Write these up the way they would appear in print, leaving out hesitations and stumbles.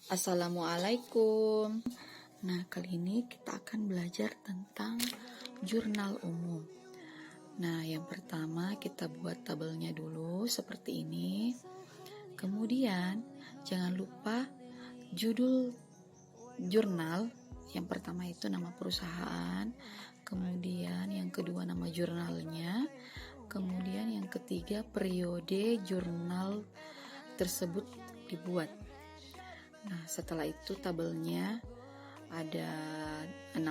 Assalamualaikum. Nah, kali ini kita akan belajar tentang jurnal umum. Nah, yang pertama kita buat tabelnya dulu seperti ini. Kemudian, jangan lupa judul jurnal. Yang pertama itu nama perusahaan, kemudian yang kedua nama jurnalnya, kemudian yang ketiga periode jurnal tersebut dibuat. Nah, setelah itu tabelnya ada 6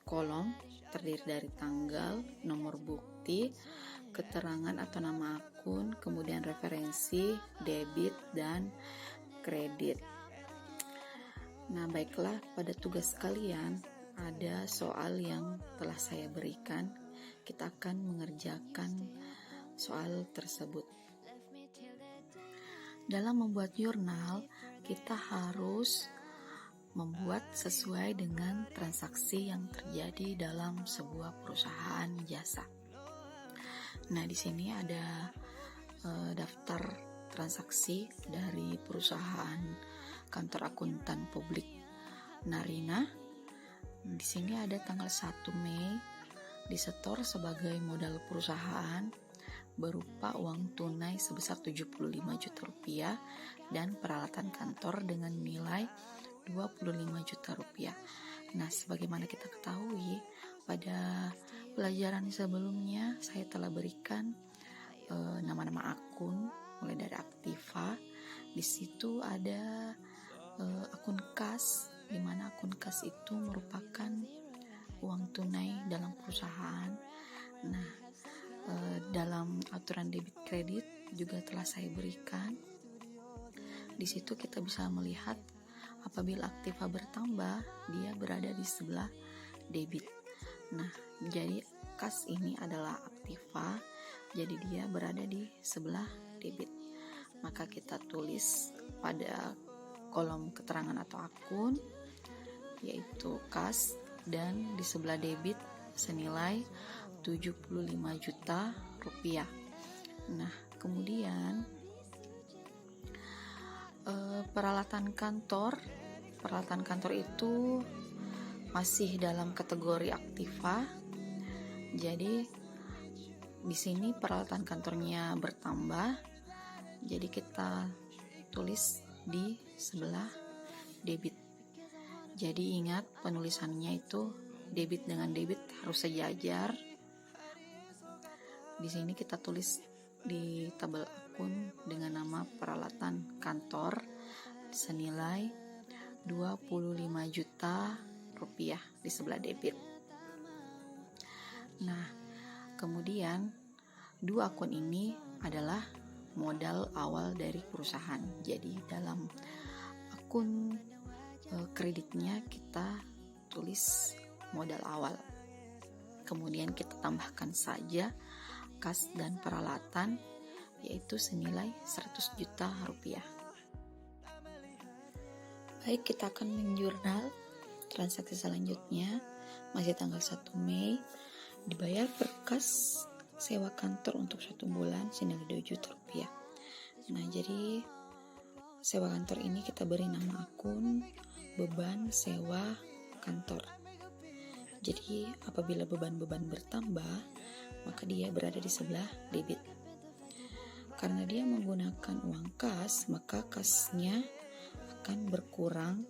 kolom terdiri dari tanggal, nomor bukti, keterangan atau nama akun, kemudian referensi, debit, dan kredit. Nah, baiklah, pada tugas kalian ada soal yang telah saya berikan. Kita akan mengerjakan soal tersebut. Dalam membuat jurnal, kita harus membuat sesuai dengan transaksi yang terjadi dalam sebuah perusahaan jasa. Nah, di sini ada daftar transaksi dari perusahaan kantor akuntan publik Narina. Di sini ada tanggal 1 Mei disetor sebagai modal perusahaan berupa uang tunai sebesar 75 juta rupiah dan peralatan kantor dengan nilai 25 juta rupiah. Nah, sebagaimana kita ketahui, pada pelajaran sebelumnya saya telah berikan nama-nama akun mulai dari Aktiva. Di situ ada akun kas, di mana akun kas itu merupakan uang tunai dalam perusahaan. Nah, dalam aturan debit kredit juga telah saya berikan. Di situ kita bisa melihat apabila Aktiva bertambah, dia berada di sebelah debit. Nah, jadi kas ini adalah Aktiva, jadi dia berada di sebelah debit. Maka kita tulis pada kolom keterangan atau akun, yaitu kas, dan di sebelah debit senilai 75 juta rupiah. Nah, kemudian peralatan kantor itu masih dalam kategori Aktiva. Jadi di sini peralatan kantornya bertambah. Jadi kita tulis di sebelah debit. Jadi ingat, penulisannya itu debit dengan debit harus sejajar. Di sini kita tulis di tabel akun dengan nama peralatan kantor senilai 25 juta rupiah di sebelah debit. Nah, kemudian dua akun ini adalah modal awal dari perusahaan. Jadi dalam akun kreditnya kita tulis modal awal. Kemudian kita tambahkan saja kas dan peralatan, yaitu senilai 100 juta rupiah. Baik, kita akan menjurnal transaksi selanjutnya. Masih tanggal 1 Mei, dibayar per kas sewa kantor untuk 1 bulan senilai 2 juta rupiah. Nah, jadi sewa kantor ini kita beri nama akun beban sewa kantor. Jadi apabila beban-beban bertambah, maka dia berada di sebelah debit. Karena dia menggunakan uang kas, maka kasnya akan berkurang,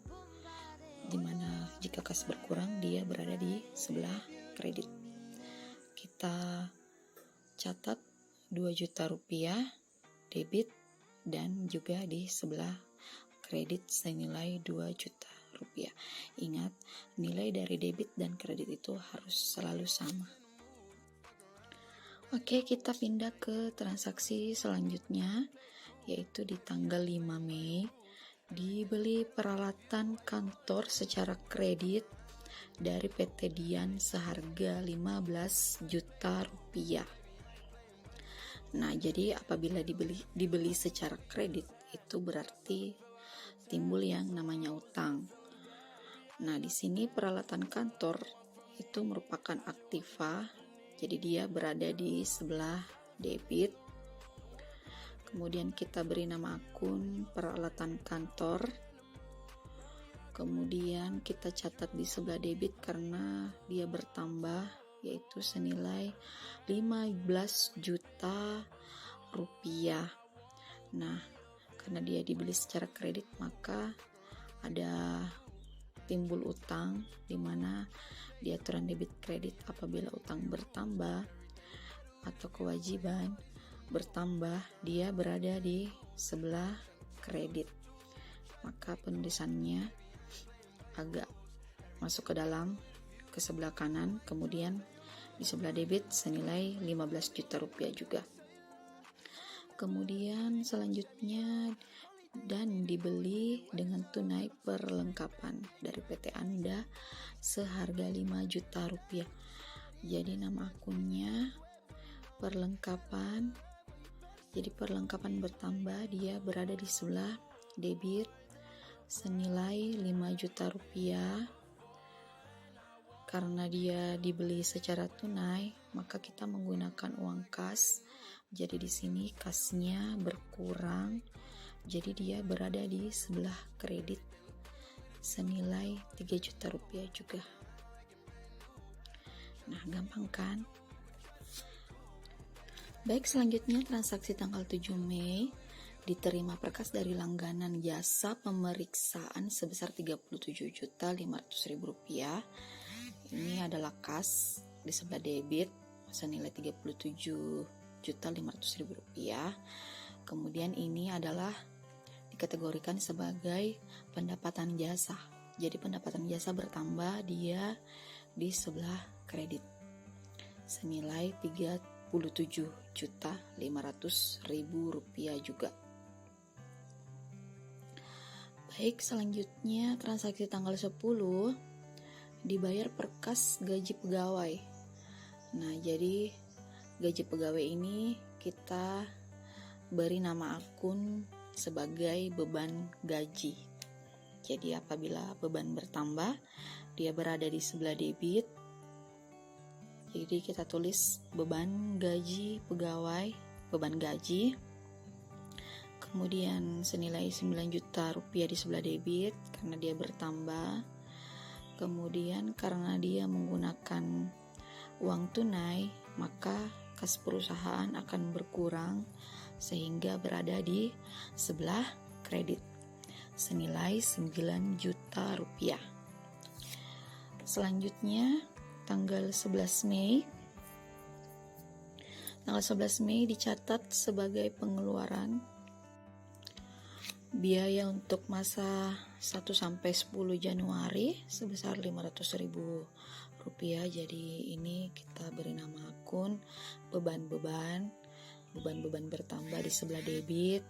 dimana jika kas berkurang, dia berada di sebelah kredit. Kita catat 2 juta rupiah debit dan juga di sebelah kredit senilai 2 juta rupiah. Ingat, nilai dari debit dan kredit itu harus selalu sama. Oke, kita pindah ke transaksi selanjutnya, yaitu di tanggal 5 Mei dibeli peralatan kantor secara kredit dari PT Dian seharga 15 juta rupiah. Nah, jadi apabila dibeli secara kredit, itu berarti timbul yang namanya utang. Nah, di sini peralatan kantor itu merupakan Aktiva, jadi dia berada di sebelah debit. Kemudian kita beri nama akun peralatan kantor Kemudian kita catat di sebelah debit karena dia bertambah, yaitu senilai 15 juta rupiah. Nah, karena dia dibeli secara kredit, maka ada timbul utang, di mana di aturan debit kredit apabila utang bertambah atau kewajiban bertambah, dia berada di sebelah kredit. Maka penulisannya agak masuk ke sebelah kanan, kemudian di sebelah debit senilai 15 juta rupiah juga. Kemudian selanjutnya, dan dibeli dengan tunai perlengkapan dari PT Anda seharga 5 juta rupiah. Jadi nama akunnya perlengkapan. Jadi perlengkapan bertambah, dia berada di sebelah debit senilai 5 juta rupiah. Karena dia dibeli secara tunai, maka kita menggunakan uang kas. Jadi di sini kasnya berkurang. Jadi dia berada di sebelah kredit senilai 3 juta rupiah juga. Nah, gampang kan? Baik, selanjutnya transaksi tanggal 7 Mei diterima berkas dari langganan jasa pemeriksaan sebesar 37.500.000 rupiah. Ini adalah kas di sebelah debit senilai 37.500.000 rupiah. Kemudian ini adalah dikategorikan sebagai pendapatan jasa. Jadi pendapatan jasa bertambah, dia di sebelah kredit senilai 37.500.000 rupiah juga. Baik, selanjutnya transaksi tanggal 10 dibayar perkas gaji pegawai. Nah, jadi gaji pegawai ini kita beri nama akun sebagai beban gaji. Jadi apabila beban bertambah, dia berada di sebelah debit. Jadi kita tulis beban gaji pegawai, beban gaji. Kemudian senilai 9 juta rupiah di sebelah debit karena dia bertambah. Kemudian karena dia menggunakan uang tunai, maka kas perusahaan akan berkurang sehingga berada di sebelah kredit senilai 9 juta rupiah. Selanjutnya tanggal 11 Mei. Tanggal 11 Mei dicatat sebagai pengeluaran biaya untuk masa 1 sampai 10 Januari sebesar 500.000 rupiah. Jadi ini kita beri nama akun beban bertambah di sebelah debit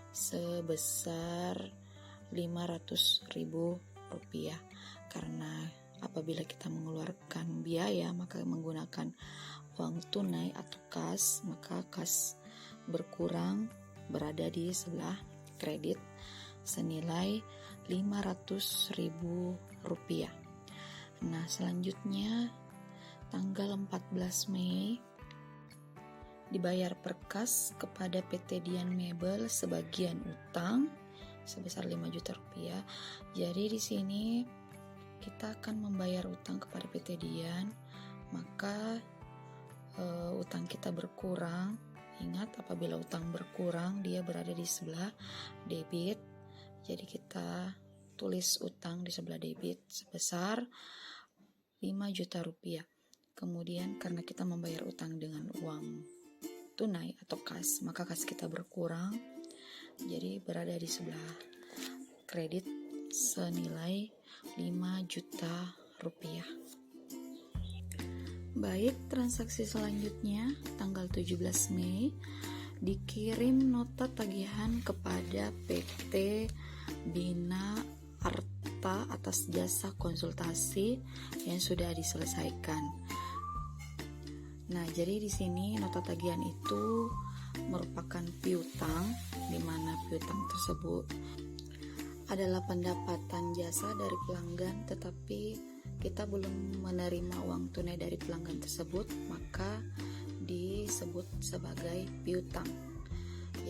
sebesar 500.000 rupiah. Karena apabila kita mengeluarkan biaya maka menggunakan uang tunai atau kas, maka kas berkurang berada di sebelah kredit senilai 500.000 rupiah. Nah, selanjutnya tanggal 14 Mei dibayar perkas kepada PT Dian Mebel sebagian utang sebesar 5 juta rupiah. Jadi di sini kita akan membayar utang kepada PT Dian, maka utang kita berkurang. Ingat, apabila utang berkurang dia berada di sebelah debit. Jadi kita tulis utang di sebelah debit sebesar 5 juta rupiah. Kemudian karena kita membayar utang dengan uang tunai atau kas, maka kas kita berkurang. Jadi berada di sebelah kredit senilai 5 juta rupiah. Baik, transaksi selanjutnya tanggal 17 Mei dikirim nota tagihan kepada PT Bina Arta atas jasa konsultasi yang sudah diselesaikan. Nah, jadi di sini nota tagihan itu merupakan piutang, di mana piutang tersebut adalah pendapatan jasa dari pelanggan, tetapi kita belum menerima uang tunai dari pelanggan tersebut, maka disebut sebagai piutang.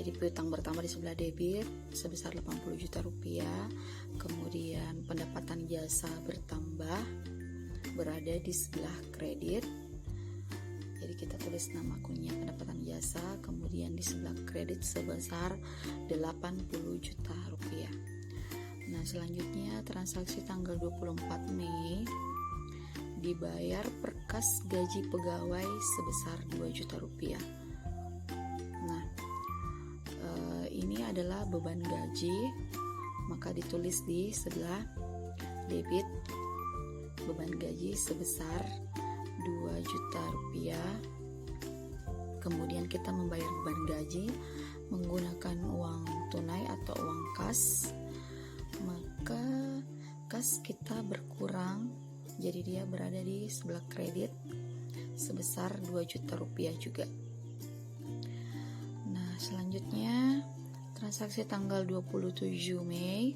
Jadi piutang bertambah di sebelah debit sebesar 80 juta rupiah. Kemudian pendapatan jasa bertambah berada di sebelah kredit. Jadi kita tulis nama akunnya pendapatan jasa, kemudian di sebelah kredit sebesar 80 juta rupiah. Nah, selanjutnya transaksi tanggal 24 Mei dibayar perkas gaji pegawai sebesar 2 juta rupiah. Nah, ini adalah beban gaji, maka ditulis di sebelah debit beban gaji sebesar 2 juta rupiah. Kemudian kita membayar beban gaji menggunakan uang tunai atau uang kas, maka kas kita berkurang, jadi dia berada di sebelah kredit sebesar 2 juta rupiah juga. Nah, selanjutnya transaksi tanggal 27 Mei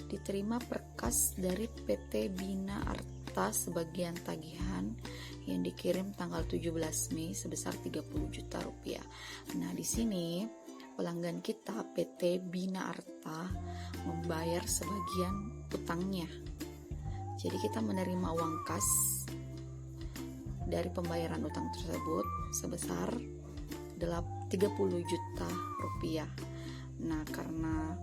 diterima perkas dari PT Bina Arta sebagian tagihan yang dikirim tanggal 17 Mei sebesar 30 juta rupiah. Nah, di sini pelanggan kita PT Bina Arta membayar sebagian utangnya. Jadi kita menerima uang kas dari pembayaran utang tersebut sebesar 30 juta rupiah. Nah, karena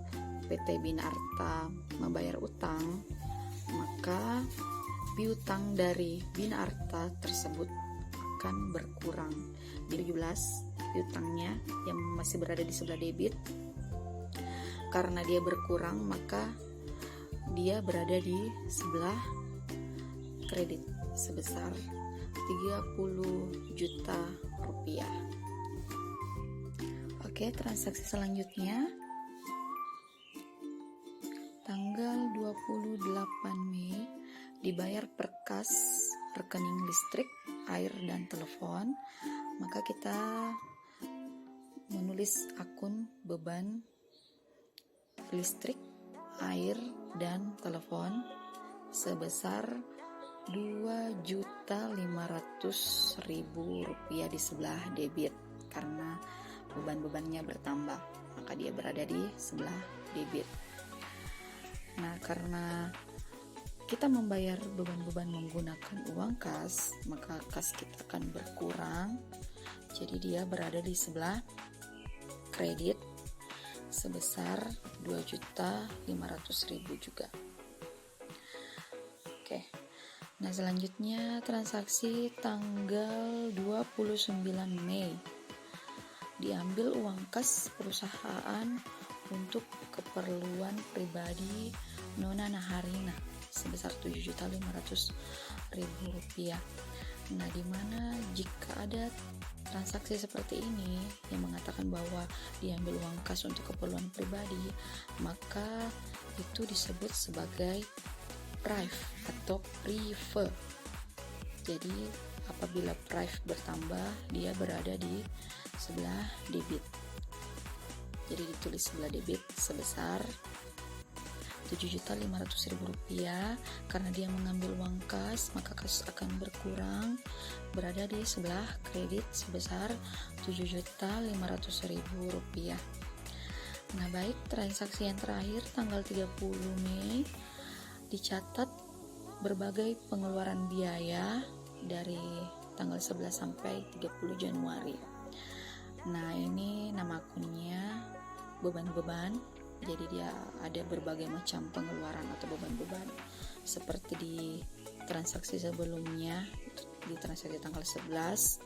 PT Bina Arta membayar utang, maka piutang dari Bina Arta tersebut akan berkurang. Jadi 17 piutangnya yang masih berada di sebelah debit, karena dia berkurang maka dia berada di sebelah kredit sebesar 30 juta rupiah. Oke, transaksi selanjutnya tanggal 28 Mei dibayar perkas rekening listrik, air, dan telepon. Maka kita menulis akun beban listrik, air, dan telepon sebesar 2.500.000 rupiah di sebelah debit, karena beban-bebannya bertambah, maka dia berada di sebelah debit. Nah, karena kita membayar beban-beban menggunakan uang kas, maka kas kita akan berkurang. Jadi dia berada di sebelah kredit sebesar 2.500.000 juga. Oke. Nah, selanjutnya transaksi tanggal 29 Mei diambil uang kas perusahaan untuk keperluan pribadi Nona Naharina sebesar 7.500.000 rupiah. Nah, dimana jika ada transaksi seperti ini yang mengatakan bahwa diambil uang kas untuk keperluan pribadi, maka itu disebut sebagai prive atau prive. Jadi apabila prive bertambah, dia berada di sebelah debit. Jadi ditulis sebelah debit sebesar 7.500.000 rupiah. Karena dia mengambil uang kas, maka kas akan berkurang, berada di sebelah kredit sebesar 7.500.000 rupiah. Nah, baik, transaksi yang terakhir tanggal 30 Mei dicatat berbagai pengeluaran biaya dari tanggal 11 sampai 30 Januari. Nah, ini nama akunnya beban-beban. Jadi dia ada berbagai macam pengeluaran atau beban-beban seperti di transaksi sebelumnya, di transaksi tanggal 11.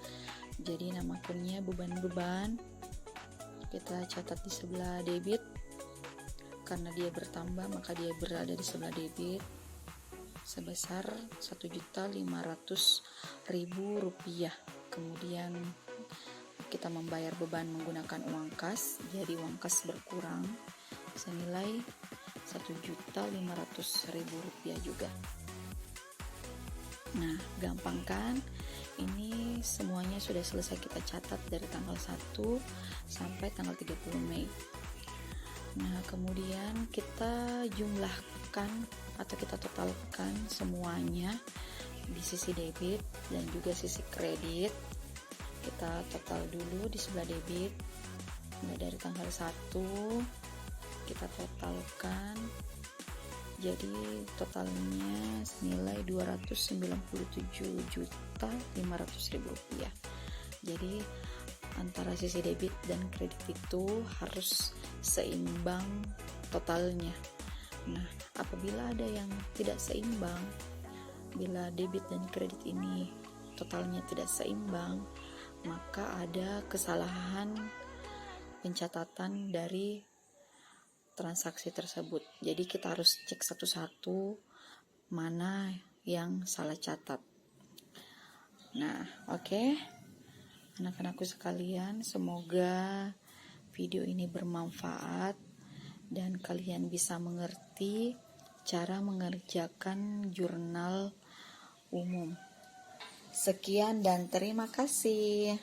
Jadi nama akunnya beban-beban. Kita catat di sebelah debit. Karena dia bertambah, maka dia berada di sebelah debit sebesar 1.500.000 rupiah. Kemudian kita membayar beban menggunakan uang kas, jadi uang kas berkurang senilai 1.500.000 rupiah juga. Nah, gampang kan? Ini semuanya sudah selesai kita catat dari tanggal 1 sampai tanggal 30 Mei. Nah, kemudian kita jumlahkan atau kita totalkan semuanya di sisi debit dan juga sisi kredit. Kita total dulu di sebelah debit Nah, dari tanggal 1 kita totalkan, jadi totalnya senilai Rp297.500.000. Jadi antara sisi debit dan kredit itu harus seimbang totalnya. Nah, apabila ada yang tidak seimbang, bila debit dan kredit ini totalnya tidak seimbang, maka ada kesalahan pencatatan dari transaksi tersebut. Jadi kita harus cek satu-satu mana yang salah catat. Nah, oke. Anak-anakku sekalian, semoga video ini bermanfaat dan kalian bisa mengerti cara mengerjakan jurnal umum. Sekian dan terima kasih.